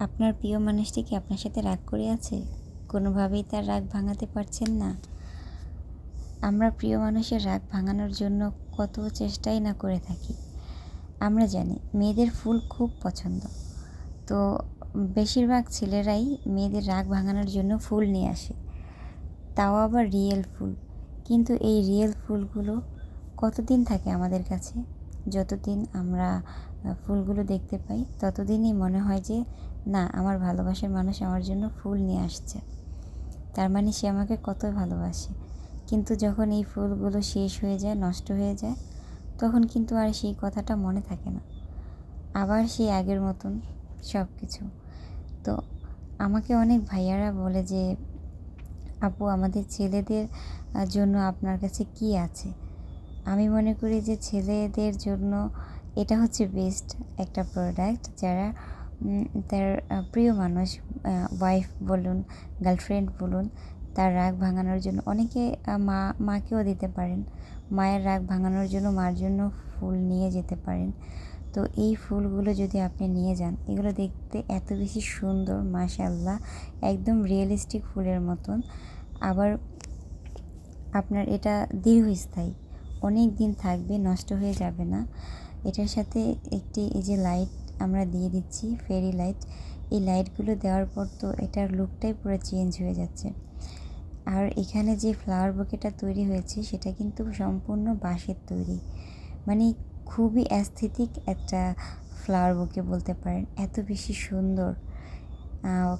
আপনার প্রিয় মানুষটি কি আপনার সাথে রাগ করে আছে? কোনোভাবেই তার রাগ ভাঙাতে পারছেন না? আমরা প্রিয় মানুষের রাগ ভাঙানোর জন্য কত চেষ্টাই না করে থাকি। আমরা জানি মেয়েদের ফুল খুব পছন্দ। তো বেশিরভাগ ছেলেরাই মেয়েদের রাগ ভাঙানোর জন্য ফুল নিয়ে আসে। তাও আবার রিয়েল ফুল। কিন্তু এই রিয়েল ফুলগুলো কতদিন থাকে আমাদের কাছে? যতদিন আমরা ফুলগুলো দেখতে পাই ততদিনই মনে হয় যে না, আমার ভালোবাসার মানুষ আমার জন্য ফুল নিয়ে আসছে, তার মানে সে আমাকে কত ভালোবাসে। কিন্তু যখন এই ফুলগুলো শেষ হয়ে যায়, নষ্ট হয়ে যায়, তখন কিন্তু আর সেই কথাটা মনে থাকে না, আবার সেই আগের মতন সব কিছু। তো আমাকে অনেক ভাইয়ারা বলে যে আপু, আমাদের ছেলেদের জন্য আপনার কাছে কি আছে? আমি মনে করি যে ছেলেদের জন্য এটা হচ্ছে বেস্ট একটা প্রোডাক্ট, যারা তার প্রিয় মানুষ, ওয়াইফ বলুন, গার্লফ্রেন্ড বলুন, তার রাগ ভাঙানোর জন্য অনেকে মাকেও দিতে পারেন। মায়ের রাগ ভাঙানোর জন্য মার জন্য ফুল নিয়ে যেতে পারেন। তো এই ফুলগুলো যদি আপনি নিয়ে যান, এগুলো দেখতে এত বেশি সুন্দর, মাশাআল্লাহ, একদম রিয়েলিস্টিক ফুলের মতন। আবার আপনার এটা দীর্ঘস্থায়ী, অনেক দিন থাকবে, নষ্ট হয়ে যাবে না। এটার সাথে একটি এই যে লাইট আমরা দিয়ে দিচ্ছি, ফেরি লাইট, এই লাইটগুলো দেওয়ার পর তো এটার লুকটাই পুরো চেঞ্জ হয়ে যাচ্ছে। আর এখানে যে ফ্লাওয়ার বুকেটা তৈরি হয়েছে সেটা কিন্তু সম্পূর্ণ বাঁশের তৈরি, মানে খুবই অ্যাস্থেটিক একটা ফ্লাওয়ার বুকে বলতে পারেন, এত বেশি সুন্দর।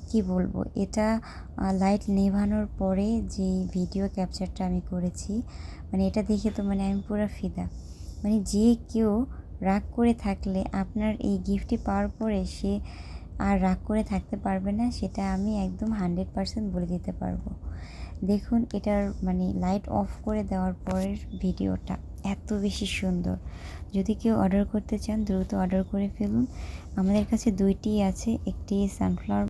কি বলবো, এটা লাইট নেভানোর পরে যে ভিডিও ক্যাপচারটা আমি করেছি, মানে এটা দেখে তো মানে আমি পুরো ফিদা। মানে যে কেউ রাগ করে থাকলে আপনার এই গিফটটি পাওয়ার পরে সে আর রাগ করে থাকতে পারবে না, সেটা আমি একদম 100% বলে দিতে পারবো। দেখুন এটার মানে লাইট অফ করে দেওয়ার পরের ভিডিওটা এত বেশি সুন্দর। যদি কেউ অর্ডার করতে চান দ্রুত অর্ডার করে ফেলুন। আমাদের কাছে দুইটি আছে, একটি সানফ্লাওয়ার